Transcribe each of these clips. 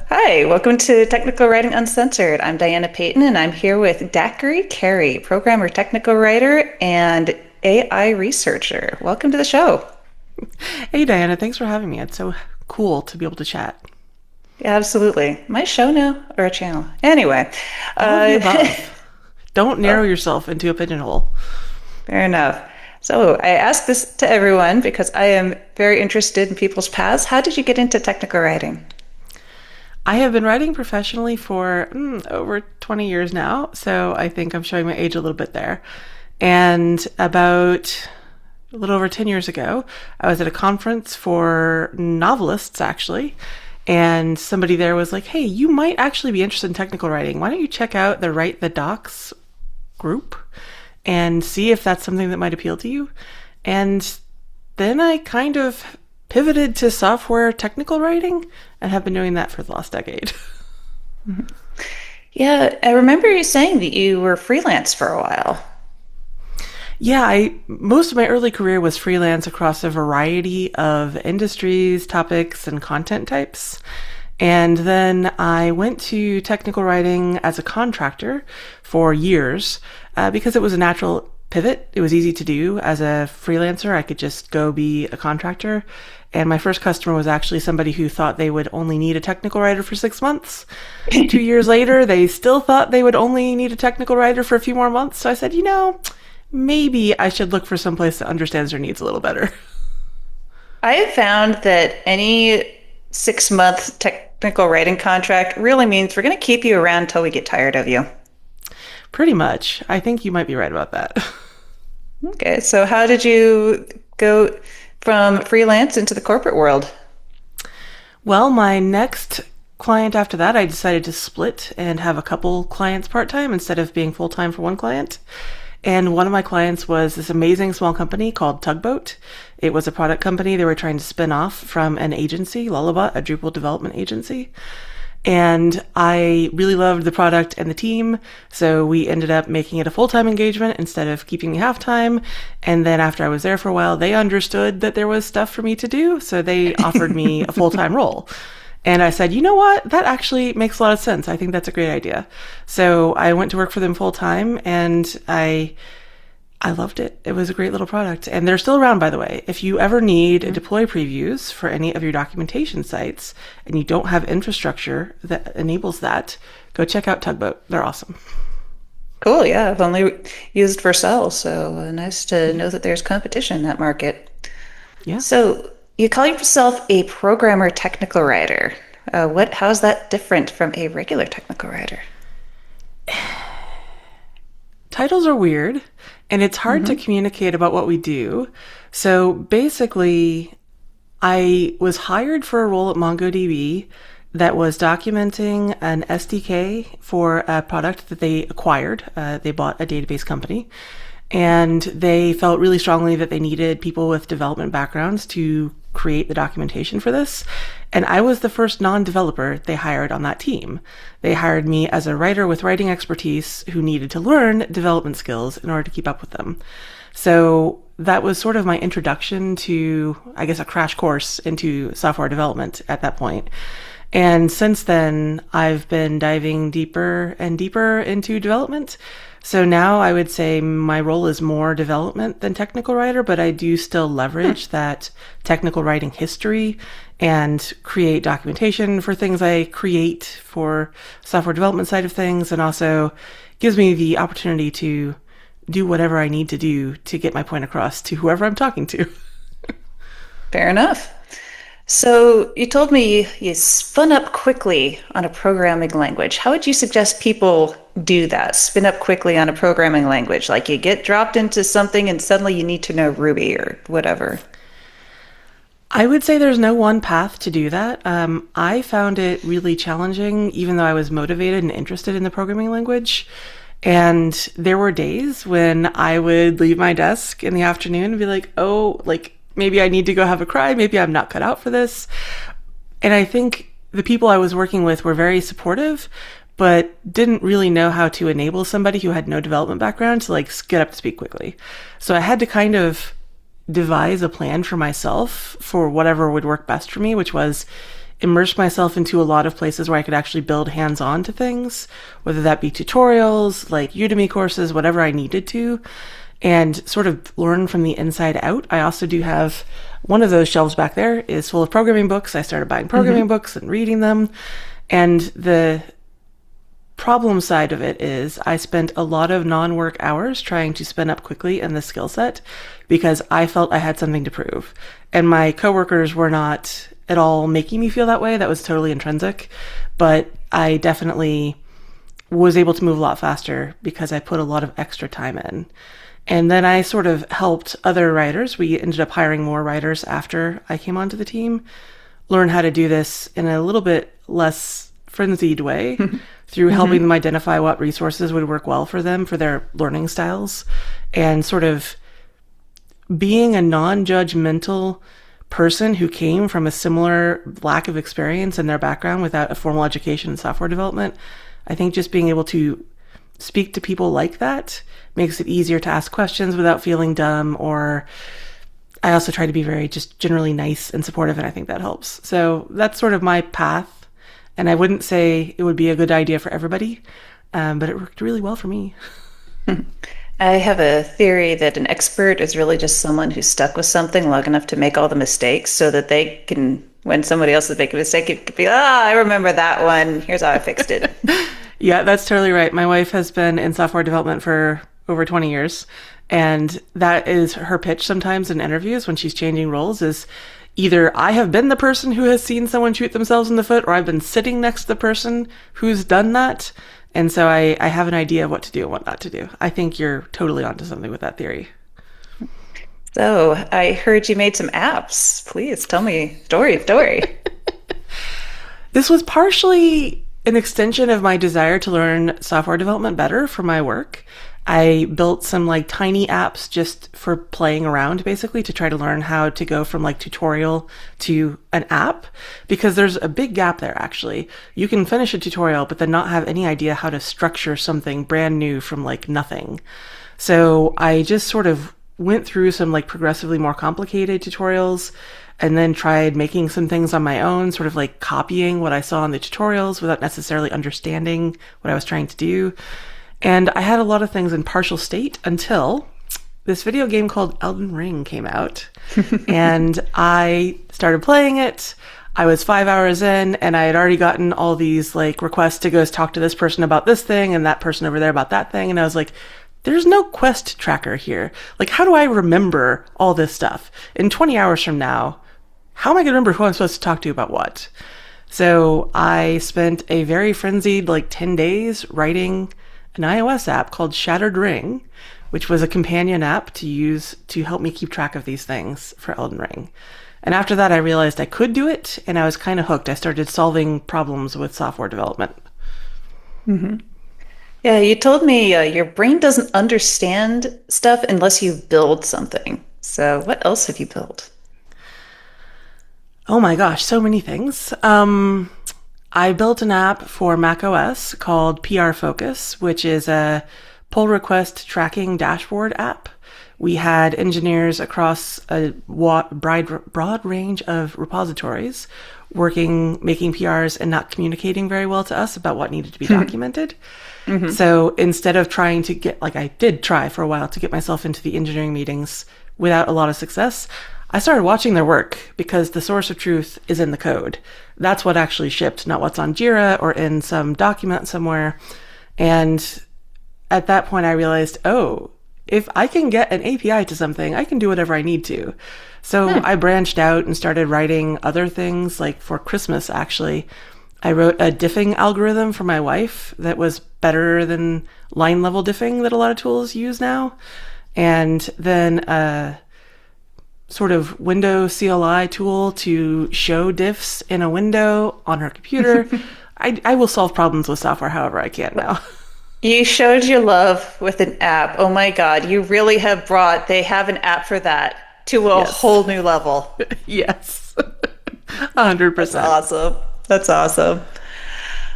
Hi, welcome to Technical Writing Uncensored. I'm Diana Payton, and I'm here with Dakari Carey, programmer, technical writer, and AI researcher. Welcome to the show. Hey Diana, thanks for having me. It's so cool to be able to chat. Yeah, absolutely. My show now or a channel? Anyway, All of the uh, above. Don't narrow yourself into a pigeonhole. fair enough. So I ask this to everyone because I am very interested in people's paths. How did you get into technical writing? I have been writing professionally for over 20 years now, so I think I'm showing my age a little bit there. And about a little over 10 years ago, I was at a conference for novelists, actually, and somebody there was like, hey, you might actually be interested in technical writing. Why don't you check out the Write the Docs group and see if that's something that might appeal to you? And then I kind of pivoted to software technical writing and have been doing that for the last decade. Yeah, I remember you saying that you were freelance for a while. Yeah, I most of my early career was freelance across a variety of industries, topics, and content types. And then I went to technical writing as a contractor for years because it was a natural pivot. It was easy to do as a freelancer. I could just go be a contractor. And my first customer was actually somebody who thought they would only need a technical writer for 6 months. 2 years later, they still thought they would only need a technical writer for a few more months. So I said, maybe I should look for someplace that understands their needs a little better. I have found that any 6 month technical writing contract really means we're going to keep you around until we get tired of you. Pretty much. I think you might be right about that. Okay, so how did you go from freelance into the corporate world? Well, my next client after that, I decided to split and have a couple clients part time instead of being full time for one client. And one of my clients was this amazing small company called Tugboat. It was a product company they were trying to spin off from an agency, Lullabot, a Drupal development agency. And I really loved the product and the team. So we ended up making it a full-time engagement instead of keeping me half-time. And then after I was there for a while, they understood that there was stuff for me to do. So they offered me a full-time role. And I said, you know what? That actually makes a lot of sense. I think that's a great idea. So I went to work for them full time and I loved it. It was a great little product. And they're still around, by the way. If you ever need deploy previews for any of your documentation sites and you don't have infrastructure that enables that, go check out Tugboat. They're awesome. Cool, yeah, I've only used Vercel, so nice to Yeah. know that there's competition in that market. Yeah. So you call yourself a programmer technical writer. How is that different from a regular technical writer? Titles are weird and it's hard to communicate about what we do. So basically, I was hired for a role at MongoDB that was documenting an SDK for a product that they acquired. They bought a database company and they felt really strongly that they needed people with development backgrounds to create the documentation for this. And I was the first non-developer they hired on that team. They hired me as a writer with writing expertise who needed to learn development skills in order to keep up with them. So that was sort of my introduction to, I guess, a crash course into software development at that point. And since then, I've been diving deeper and deeper into development. So now I would say my role is more development than technical writer, but I do still leverage that technical writing history and create documentation for things I create for software development side of things, and also gives me the opportunity to do whatever I need to do to get my point across to whoever I'm talking to. Fair enough. So you told me you spun up quickly on a programming language. How would you suggest people do that? Spin up quickly on a programming language? Like you get dropped into something and suddenly you need to know Ruby or whatever. I would say there's no one path to do that. I found it really challenging, even though I was motivated and interested in the programming language. And there were days when I would leave my desk in the afternoon and be like, oh, like maybe I need to go have a cry. Maybe I'm not cut out for this. And I think the people I was working with were very supportive, but didn't really know how to enable somebody who had no development background to like get up to speed quickly. So I had to kind of devise a plan for myself for whatever would work best for me, which was immerse myself into a lot of places where I could actually build hands-on to things, whether that be tutorials, like Udemy courses, whatever I needed to, and sort of learn from the inside out. I also do have one of those shelves back there is full of programming books. I started buying programming books and reading them. And the problem side of it is I spent a lot of non-work hours trying to spin up quickly in the skill set because I felt I had something to prove. And my coworkers were not at all making me feel that way. That was totally intrinsic. But I definitely was able to move a lot faster because I put a lot of extra time in. And then I sort of helped other writers. We ended up hiring more writers after I came onto the team, learn how to do this in a little bit less frenzied way through helping them identify what resources would work well for them for their learning styles, and sort of being a non-judgmental person who came from a similar lack of experience in their background without a formal education in software development. I think just being able to speak to people like that makes it easier to ask questions without feeling dumb. Or I also try to be very just generally nice and supportive, and I think that helps. So that's sort of my path. And I wouldn't say it would be a good idea for everybody, but it worked really well for me. I have a theory that an expert is really just someone who's stuck with something long enough to make all the mistakes so that they can, when somebody else is making a mistake, it could be, I remember that one. Here's how I fixed it. Yeah, that's totally right. My wife has been in software development for over 20 years. And that is her pitch sometimes in interviews when she's changing roles is either I have been the person who has seen someone shoot themselves in the foot, or I've been sitting next to the person who's done that. And so I have an idea of what to do and what not to do. I think you're totally onto something with that theory. So I heard you made some apps. Please tell me story. This was partially an extension of my desire to learn software development better for my work. I built some like tiny apps just for playing around, basically, to try to learn how to go from like tutorial to an app, because there's a big gap there, actually. You can finish a tutorial, but then not have any idea how to structure something brand new from like nothing. So I just sort of went through some like progressively more complicated tutorials and then tried making some things on my own, sort of like copying what I saw in the tutorials without necessarily understanding what I was trying to do. And I had a lot of things in partial state until this video game called Elden Ring came out. And I started playing it. I was 5 hours in, and I had already gotten all these like requests to go talk to this person about this thing and that person over there about that thing. And I was like, there's no quest tracker here. Like, how do I remember all this stuff? In 20 hours from now, how am I going to remember who I'm supposed to talk to about what? So I spent a very frenzied like 10 days writing an iOS app called Shattered Ring, which was a companion app to use to help me keep track of these things for Elden Ring. And after that, I realized I could do it, and I was kind of hooked. I started solving problems with software development. Yeah, you told me your brain doesn't understand stuff unless you build something. So what else have you built? Oh my gosh, so many things. I built an app for macOS called PR Focus, which is a pull request tracking dashboard app. We had engineers across a broad range of repositories working, making PRs and not communicating very well to us about what needed to be documented. So instead of trying to get, like I did try for a while to get myself into the engineering meetings without a lot of success, I started watching their work because the source of truth is in the code. That's what actually shipped, not what's on Jira or in some document somewhere. And at that point, I realized, oh, if I can get an API to something, I can do whatever I need to. So I branched out and started writing other things. Like for Christmas, actually, I wrote a diffing algorithm for my wife that was better than line level diffing that a lot of tools use now. And then sort of window CLI tool to show diffs in a window on her computer. I will solve problems with software however I can now. You showed your love with an app. Oh my God, you really have they have an app for that to a whole new level. Yes. 100%. That's awesome. That's awesome.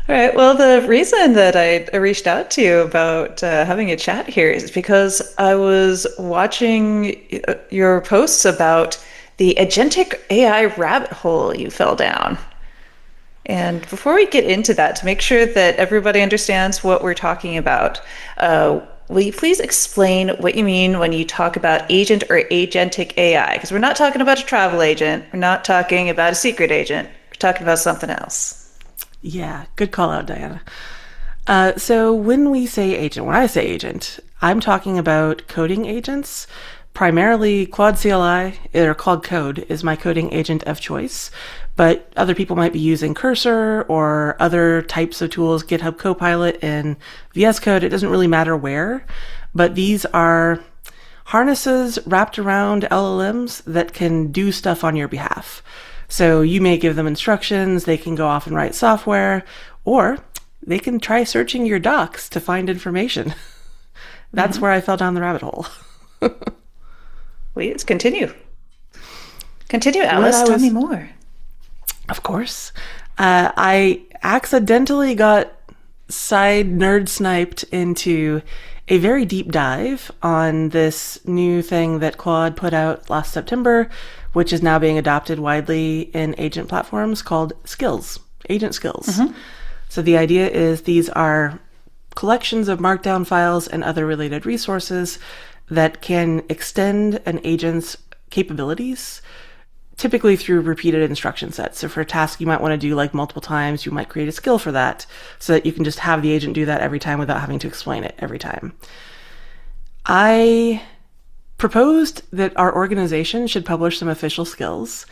All right. Well, the reason that I reached out to you about having a chat here is because I was watching your posts about the agentic AI rabbit hole you fell down. And before we get into that, to make sure that everybody understands what we're talking about, will you please explain what you mean when you talk about agent or agentic AI? Because we're not talking about a travel agent, we're not talking about a secret agent, we're talking about something else. Yeah, good call out, Diana. So when we say agent, when I say agent, I'm talking about coding agents. Primarily, Claude CLI or Claude Code is my coding agent of choice, but other people might be using Cursor or other types of tools, GitHub Copilot and VS Code. It doesn't really matter where, but these are harnesses wrapped around LLMs that can do stuff on your behalf. So you may give them instructions, they can go off and write software, or they can try searching your docs to find information. That's where I fell down the rabbit hole. Please continue. Continue, When Alice. I Tell me was, more. of course, I accidentally got side nerd sniped into a very deep dive on this new thing that Claude put out last September, which is now being adopted widely in agent platforms called skills, agent skills. So the idea is these are collections of markdown files and other related resources that can extend an agent's capabilities, typically through repeated instruction sets. So for a task you might want to do like multiple times, you might create a skill for that so that you can just have the agent do that every time without having to explain it every time. I proposed that our organization should publish some official skills.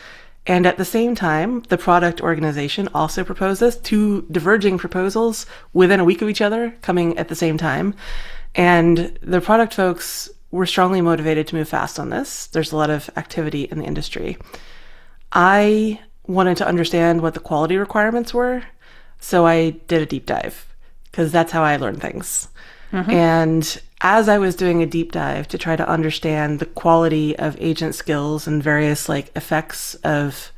And at the same time, the product organization also proposed this, two diverging proposals within a week of each other coming at the same time. And the product folks were strongly motivated to move fast on this. There's a lot of activity in the industry. I wanted to understand what the quality requirements were, so I did a deep dive because that's how I learn things. And as I was doing a deep dive to try to understand the quality of agent skills and various like effects of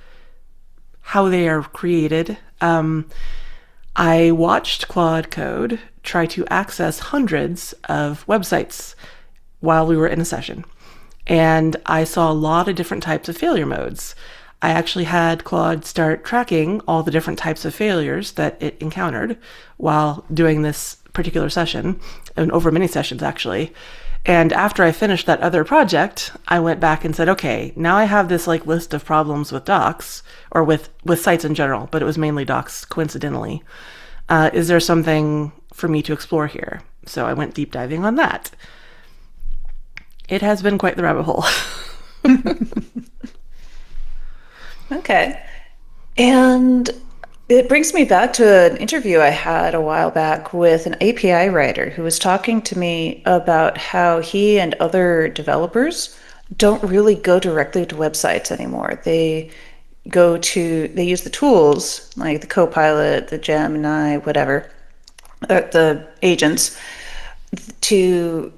how they are created, I watched Claude Code try to access hundreds of websites while we were in a session. And I saw a lot of different types of failure modes. I actually had Claude start tracking all the different types of failures that it encountered while doing this particular session, and over many sessions actually. And after I finished that other project, I went back and said, okay, now I have this like list of problems with docs or with sites in general, but it was mainly docs coincidentally. Is there something for me to explore here? So I went deep diving on that. It has been quite the rabbit hole. Okay. And it brings me back to an interview I had a while back with an API writer who was talking to me about how he and other developers don't really go directly to websites anymore. They use the tools like the Copilot, the Gemini, whatever, the agents to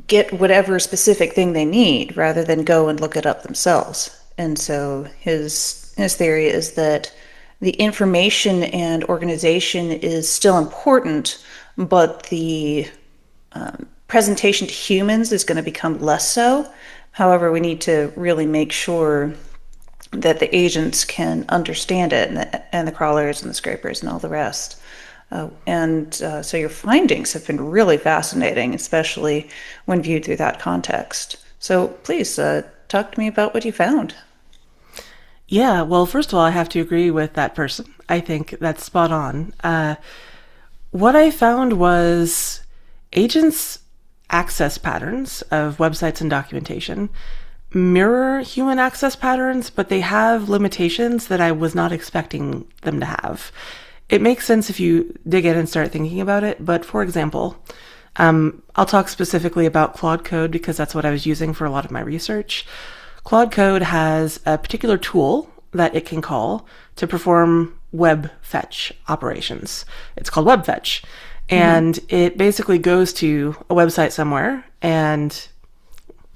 get whatever specific thing they need rather than go and look it up themselves. And so his theory is that the information and organization is still important, but the presentation to humans is going to become less so. However, we need to really make sure that the agents can understand it, and the crawlers and the scrapers and all the rest. So your findings have been really fascinating, especially when viewed through that context. So please talk to me about what you found. Yeah, well, first of all, I have to agree with that person. I think that's spot on. What I found was agents' access patterns of websites and documentation mirror human access patterns, but they have limitations that I was not expecting them to have. It makes sense if you dig in and start thinking about it, but for example, I'll talk specifically about Claude Code because that's what I was using for a lot of my research. Claude Code has a particular tool that it can call to perform web fetch operations. It's called web fetch. And it basically goes to a website somewhere and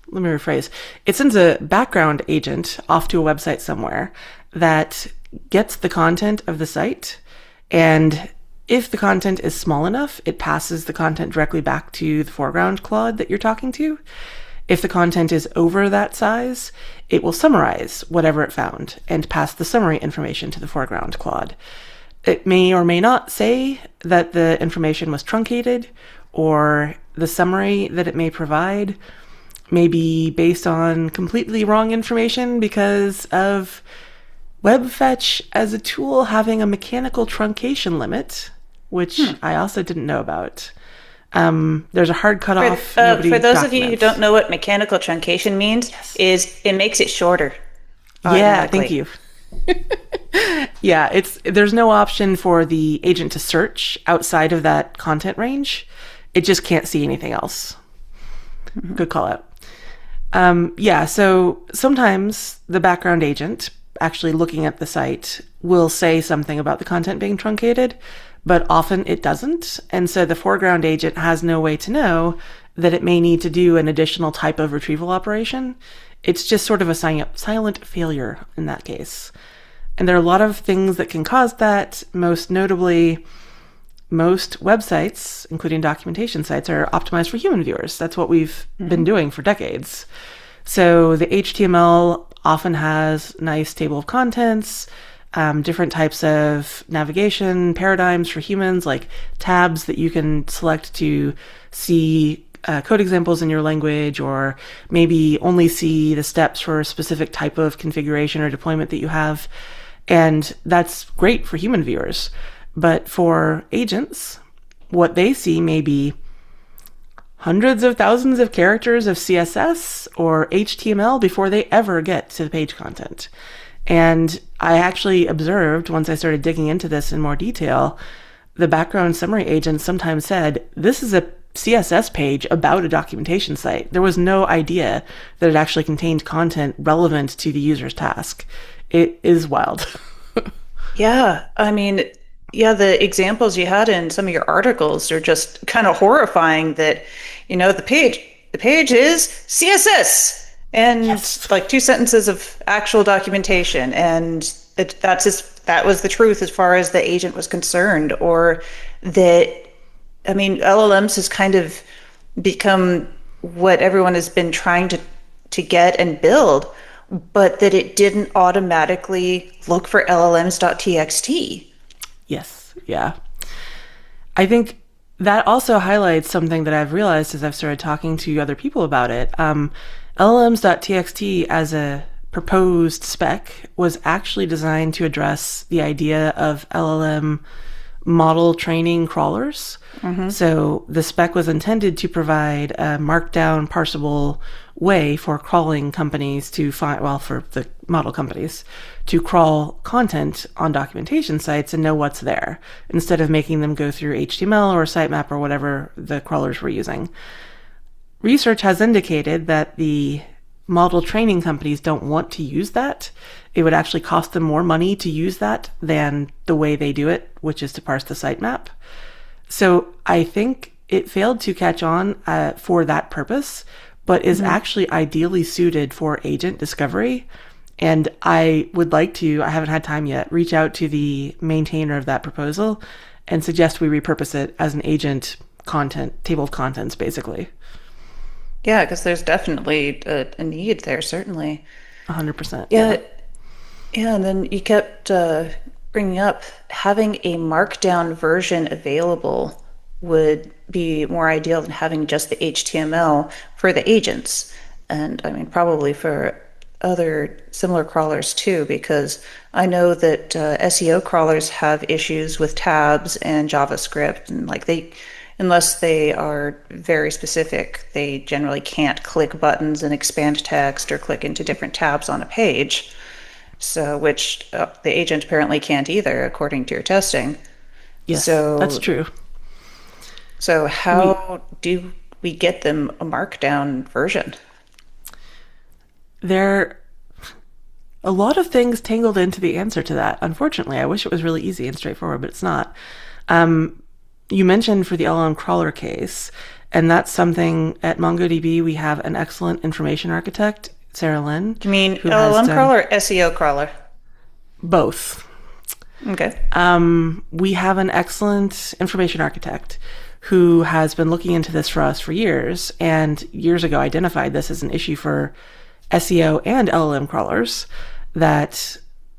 let me rephrase. It sends a background agent off to a website somewhere that gets the content of the site. And if the content is small enough, it passes the content directly back to the foreground Claude that you're talking to. If the content is over that size, it will summarize whatever it found and pass the summary information to the foreground Claude. It may or may not say that the information was truncated, or the summary that it may provide may be based on completely wrong information because of web fetch as a tool having a mechanical truncation limit, which I also didn't know about. There's a hard cutoff. For Nobody those of you who don't documents. know what mechanical truncation means, Yes. is it makes it shorter Yeah, thank automatically. you. Yeah, there's no option for the agent to search outside of that content range. It just can't see anything else. Good call out. Yeah, so sometimes the background agent actually looking at the site will say something about the content being truncated, but often it doesn't. And so the foreground agent has no way to know that it may need to do an additional type of retrieval operation. It's just sort of a silent failure in that case. And there are a lot of things that can cause that. Most notably, most websites, including documentation sites, are optimized for human viewers. That's what we've been doing for decades. So the HTML often has nice table of contents, different types of navigation paradigms for humans, like tabs that you can select to see code examples in your language, or maybe only see the steps for a specific type of configuration or deployment that you have. And that's great for human viewers. But for agents, what they see may be hundreds of thousands of characters of CSS or HTML before they ever get to the page content. And I actually observed, once I started digging into this in more detail, the background summary agent sometimes said, this is a CSS page about a documentation site. There was no idea that it actually contained content relevant to the user's task. It is wild. Yeah, I mean, yeah, the examples you had in some of your articles are just kind of horrifying that, the page is CSS and Yes. like two sentences of actual documentation, and that was the truth as far as the agent was concerned, or that, I mean, LLMs has kind of become what everyone has been trying to get and build, but that it didn't automatically look for llms.txt. Yes. Yeah. I think that also highlights something that I've realized as I've started talking to other people about it. LLMs.txt as a proposed spec was actually designed to address the idea of LLM model training crawlers. So the spec was intended to provide a markdown parsable way for crawling companies to find, well, for the model companies to crawl content on documentation sites and know what's there, instead of making them go through HTML or sitemap or whatever the crawlers were using. Research has indicated that the model training companies don't want to use that. It would actually cost them more money to use that than the way they do it, which is to parse the sitemap. So I think it failed to catch on for that purpose, but is actually ideally suited for agent discovery. And I would like to, I haven't had time yet, reach out to the maintainer of that proposal and suggest we repurpose it as an agent content, table of contents, basically. Yeah, because there's definitely a need there, certainly. 100%. Yeah. Yeah, yeah, and then you kept bringing up having a markdown version available would be more ideal than having just the HTML for the agents. And I mean, probably for other similar crawlers too, because I know that SEO crawlers have issues with tabs and JavaScript, and like unless they are very specific, they generally can't click buttons and expand text or click into different tabs on a page. So, which the agent apparently can't either, according to your testing. Yes, that's So, true. so We how do we get them a markdown version? there a lot of things tangled into the answer to that. Unfortunately, I wish it was really easy and straightforward, but it's not. You mentioned for the LLM crawler case, and that's something at MongoDB. We have an excellent information architect, Sarah Lynn, You mean who has LLM done crawler or SEO crawler? both. Okay. We have an excellent information architect who has been looking into this for us for years, and years ago identified this as an issue for SEO and LLM crawlers, that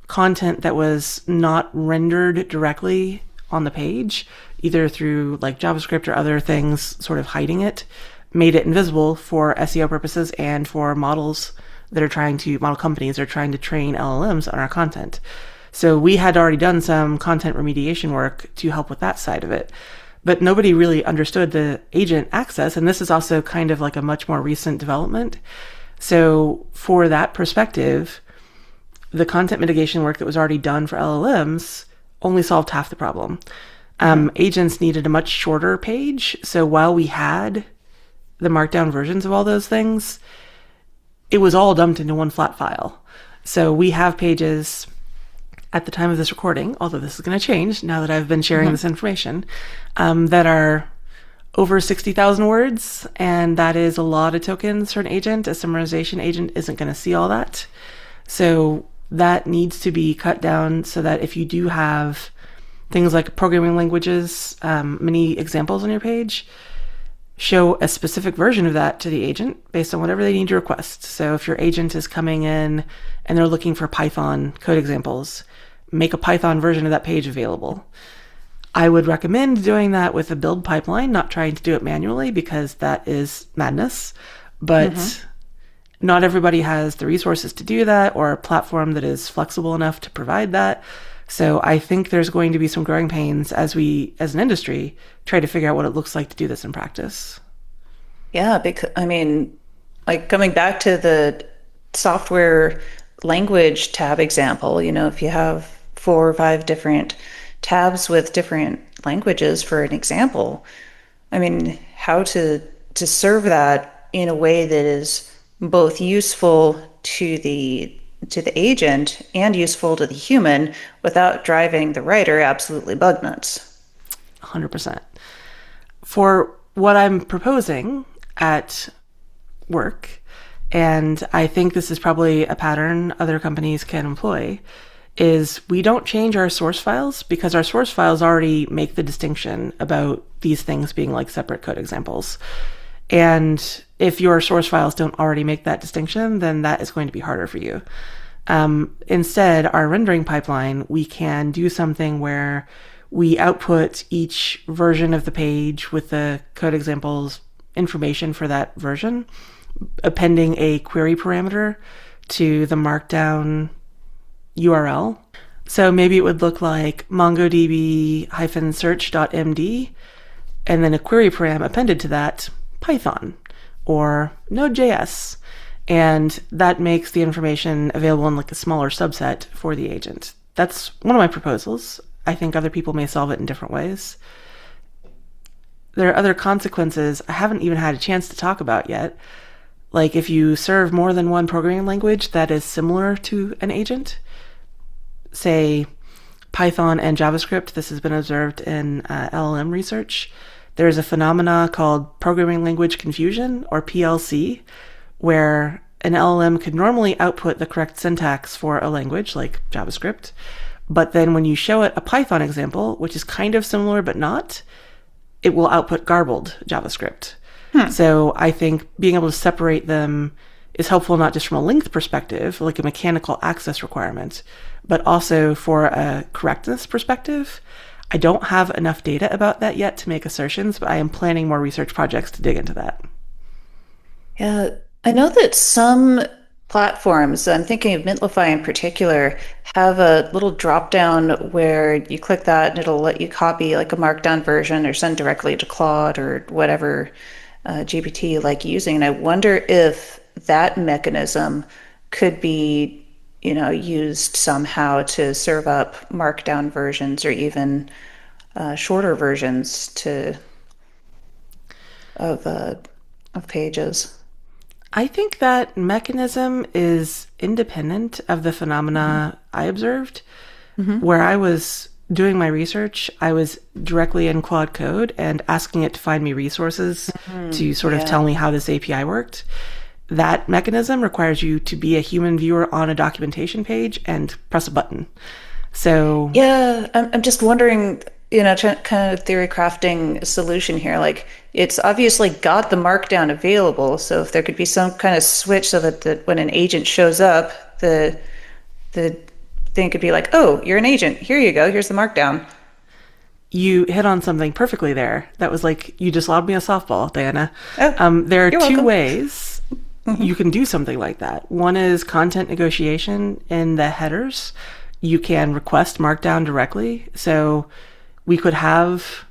content that was not rendered directly on the page, either through like JavaScript or other things sort of hiding it, made it invisible for SEO purposes and for models that are trying to, model companies that are trying to train LLMs on our content. So we had already done some content remediation work to help with that side of it. But nobody really understood the agent access. And this is also kind of like a much more recent development. So for that perspective, the content mitigation work that was already done for LLMs only solved half the problem. Agents needed a much shorter page. So while we had the markdown versions of all those things, it was all dumped into one flat file. So we have pages at the time of this recording, although this is going to change now that I've been sharing this information, that are over 60,000 words. And that is a lot of tokens for an agent. A summarization agent isn't going to see all that. So that needs to be cut down so that if you do have things like programming languages, many examples on your page, show a specific version of that to the agent based on whatever they need to request. So if your agent is coming in and they're looking for Python code examples, make a Python version of that page available. I would recommend doing that with a build pipeline, not trying to do it manually because that is madness. But not everybody has the resources to do that or a platform that is flexible enough to provide that. So I think there's going to be some growing pains as we, as an industry, try to figure out what it looks like to do this in practice. Yeah, because I mean, like coming back to the software language tab example, if you have 4 or 5 different tabs with different languages for an example, I mean, how to serve that in a way that is both useful to the agent and useful to the human without driving the writer absolutely bug nuts. 100%. For what I'm proposing at work, and I think this is probably a pattern other companies can employ, is we don't change our source files because our source files already make the distinction about these things being like separate code examples. And if your source files don't already make that distinction, then that is going to be harder for you. Instead, our rendering pipeline, we can do something where we output each version of the page with the code examples information for that version, appending a query parameter to the markdown URL. So maybe it would look like mongodb-search.md and then a query param appended to that, Python or Node.js. And that makes the information available in like a smaller subset for the agent. That's one of my proposals. I think other people may solve it in different ways. There are other consequences I haven't even had a chance to talk about yet. Like if you serve more than one programming language that is similar to an agent, say Python and JavaScript, this has been observed in LLM research. There's a phenomena called programming language confusion, or PLC, where an LLM could normally output the correct syntax for a language like JavaScript, but then when you show it a Python example, which is kind of similar but not, it will output garbled JavaScript. So I think being able to separate them is helpful not just from a length perspective, like a mechanical access requirement, but also for a correctness perspective. I don't have enough data about that yet to make assertions, but I am planning more research projects to dig into that. Yeah, I know that some platforms, I'm thinking of Mintlify in particular, have a little drop down where you click that and it'll let you copy like a markdown version or send directly to Claude or whatever GPT you like using. And I wonder if that mechanism could be, used somehow to serve up markdown versions or even shorter versions of pages. I think that mechanism is independent of the phenomena I observed. Where I was doing my research, I was directly in Claude Code and asking it to find me resources to sort of tell me how this API worked. That mechanism requires you to be a human viewer on a documentation page and press a button. So Yeah, I'm just wondering, kind of theory crafting a solution here. Like it's obviously got the markdown available, so if there could be some kind of switch so that when an agent shows up, the think it'd be like, oh, you're an agent. Here you go. Here's the markdown. You hit on something perfectly there. That was like, you just lobbed me a softball, Diana. Oh, There are you're two welcome. ways you can do something like that. One is content negotiation in the headers. You can request markdown directly. So we could have,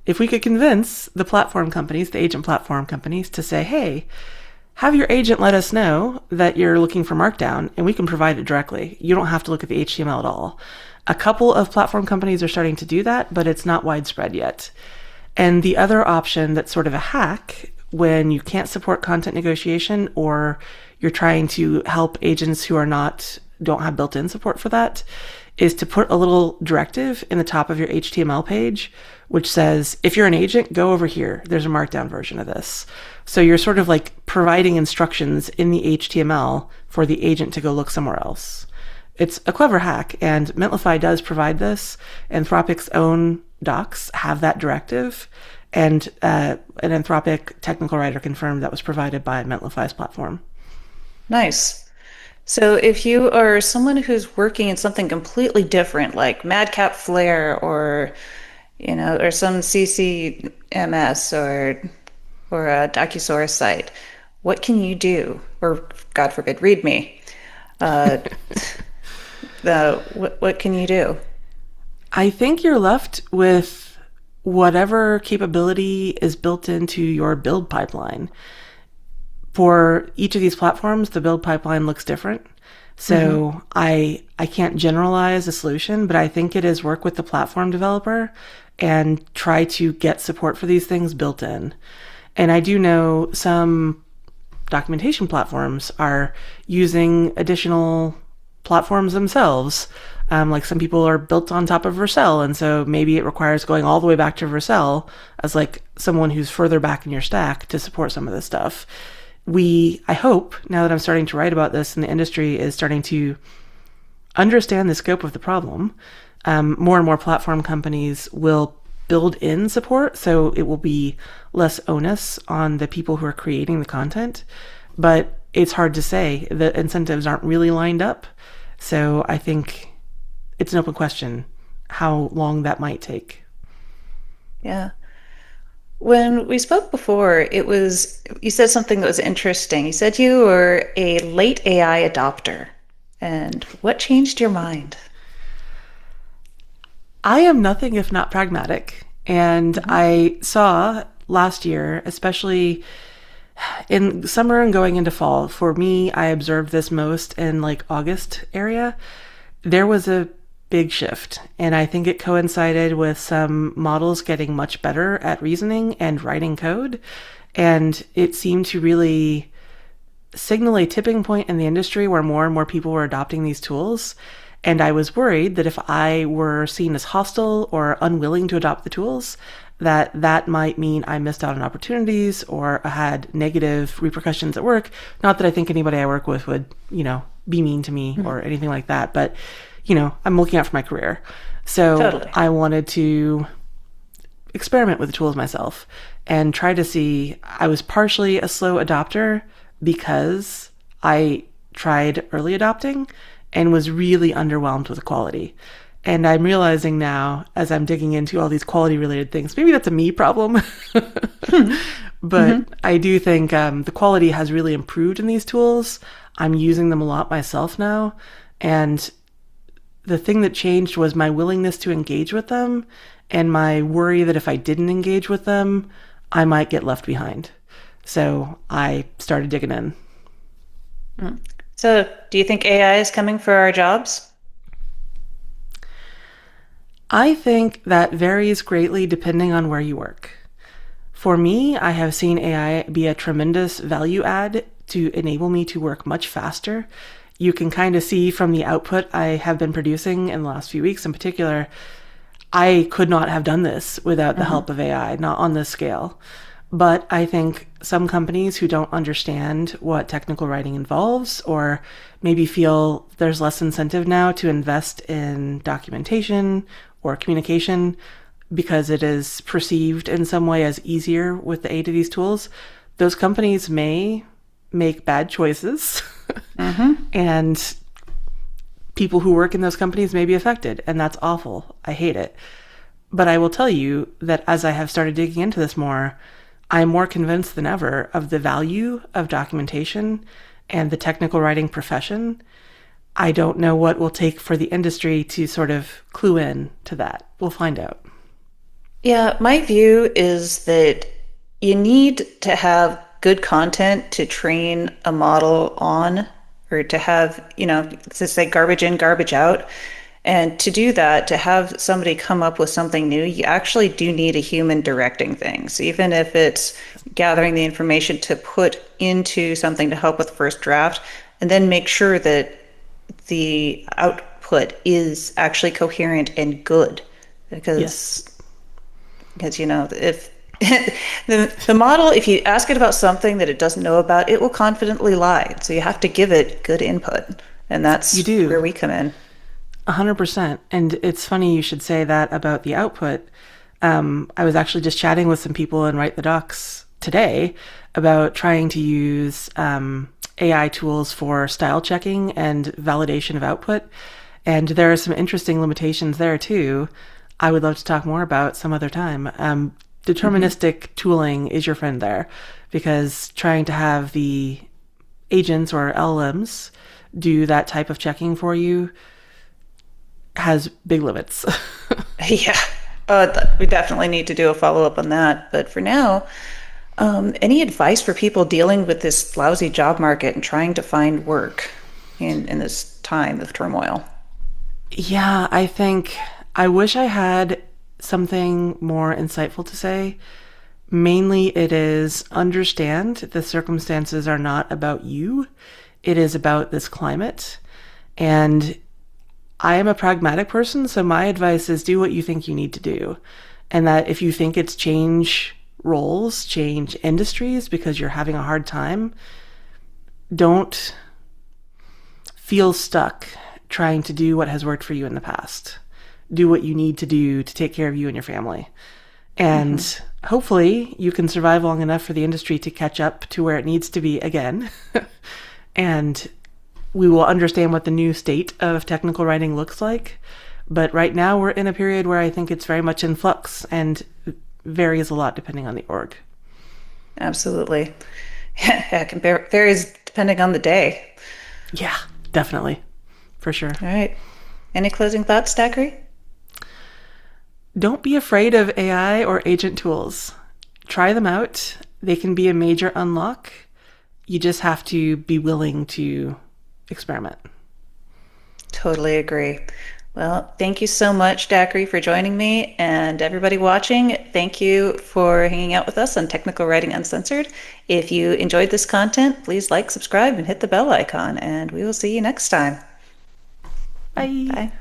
if we could convince the platform companies, the agent platform companies, to say, hey, have your agent let us know that you're looking for markdown, and we can provide it directly. You don't have to look at the HTML at all. A couple of platform companies are starting to do that, but it's not widespread yet. And the other option that's sort of a hack when you can't support content negotiation, or you're trying to help agents who don't have built-in support for that, is to put a little directive in the top of your HTML page, which says, if you're an agent, go over here. There's a markdown version of this. So you're sort of like providing instructions in the HTML for the agent to go look somewhere else. It's a clever hack, and Mentlify does provide this. Anthropic's own docs have that directive, and an Anthropic technical writer confirmed that was provided by Mentlify's platform. Nice. So if you are someone who's working in something completely different, like Madcap Flare or, or some CCMS or a Docusaurus site, what can you do? Or God forbid, read me. Uh, what can you do? I think you're left with whatever capability is built into your build pipeline. For each of these platforms, the build pipeline looks different. So I can't generalize a solution, but I think it is work with the platform developer and try to get support for these things built in. And I do know some documentation platforms are using additional platforms themselves. Like some people are built on top of Vercel, and so maybe it requires going all the way back to Vercel as like someone who's further back in your stack to support some of this stuff. I hope, now that I'm starting to write about this and the industry is starting to understand the scope of the problem, more and more platform companies will build in support, so it will be less onus on the people who are creating the content. But it's hard to say. The incentives aren't really lined up. So I think it's an open question how long that might take. Yeah. When we spoke before, you said something that was interesting. You said you were a late AI adopter. And what changed your mind? I am nothing if not pragmatic. And I saw last year, especially in summer and going into fall, for me, I observed this most in like August area. There was a big shift. And I think it coincided with some models getting much better at reasoning and writing code. And it seemed to really signal a tipping point in the industry where more and more people were adopting these tools. And I was worried that if I were seen as hostile or unwilling to adopt the tools, that might mean I missed out on opportunities or I had negative repercussions at work. Not that I think anybody I work with would, be mean to me or anything like that, but I'm looking out for my career. So Totally. I wanted to experiment with the tools myself and try to see. I was partially a slow adopter because I tried early adopting and was really underwhelmed with the quality. And I'm realizing now, as I'm digging into all these quality related things, maybe that's a me problem. But I do think the quality has really improved in these tools. I'm using them a lot myself now. And the thing that changed was my willingness to engage with them and my worry that if I didn't engage with them, I might get left behind. So I started digging in. So, do you think AI is coming for our jobs? I think that varies greatly depending on where you work. For me, I have seen AI be a tremendous value add to enable me to work much faster. You can kind of see from the output I have been producing in the last few weeks in particular, I could not have done this without the help of AI, not on this scale. But I think some companies who don't understand what technical writing involves or maybe feel there's less incentive now to invest in documentation or communication because it is perceived in some way as easier with the aid of these tools, those companies may make bad choices and people who work in those companies may be affected, and that's awful. I hate it. But I will tell you that as I have started digging into this more, I'm more convinced than ever of the value of documentation and the technical writing profession. I don't know what will take for the industry to sort of clue in to that. We'll find out. Yeah, my view is that you need to have good content to train a model on, or to have, to say garbage in, garbage out. And to do that, to have somebody come up with something new, you actually do need a human directing things. Even if it's gathering the information to put into something to help with the first draft, and then make sure that the output is actually coherent and good. Yes, Because if the model, if you ask it about something that it doesn't know about, it will confidently lie. So you have to give it good input, and you that's where do. we come in. 100%. And it's funny you should say that about the output. I was actually just chatting with some people in Write the Docs today about trying to use AI tools for style checking and validation of output. And there are some interesting limitations there too. I would love to talk more about some other time. Deterministic tooling is your friend there, because trying to have the agents or LLMs do that type of checking for you has big limits. Yeah, we definitely need to do a follow-up on that. But for now, any advice for people dealing with this lousy job market and trying to find work in this time of turmoil? Yeah, I think I wish I had something more insightful to say. Mainly, it is understand the circumstances are not about you, it is about this climate. And I am a pragmatic person, so my advice is do what you think you need to do. And that if you think it's change roles, change industries because you're having a hard time, don't feel stuck trying to do what has worked for you in the past. Do what you need to do to take care of you and your family. And Hmm. hopefully you can survive long enough for the industry to catch up to where it needs to be again. And we will understand what the new state of technical writing looks like. But right now we're in a period where I think it's very much in flux and varies a lot depending on the org. Absolutely. Yeah, it varies depending on the day. Yeah, definitely. For sure. All right. Any closing thoughts, Dachary? Don't be afraid of AI or agent tools. Try them out. They can be a major unlock. You just have to be willing to experiment. Totally agree. Well, thank you so much, Dachary, for joining me. And everybody watching, thank you for hanging out with us on Technical Writing Uncensored. If you enjoyed this content, please like, subscribe, and hit the bell icon. And we will see you next time. Bye. Bye.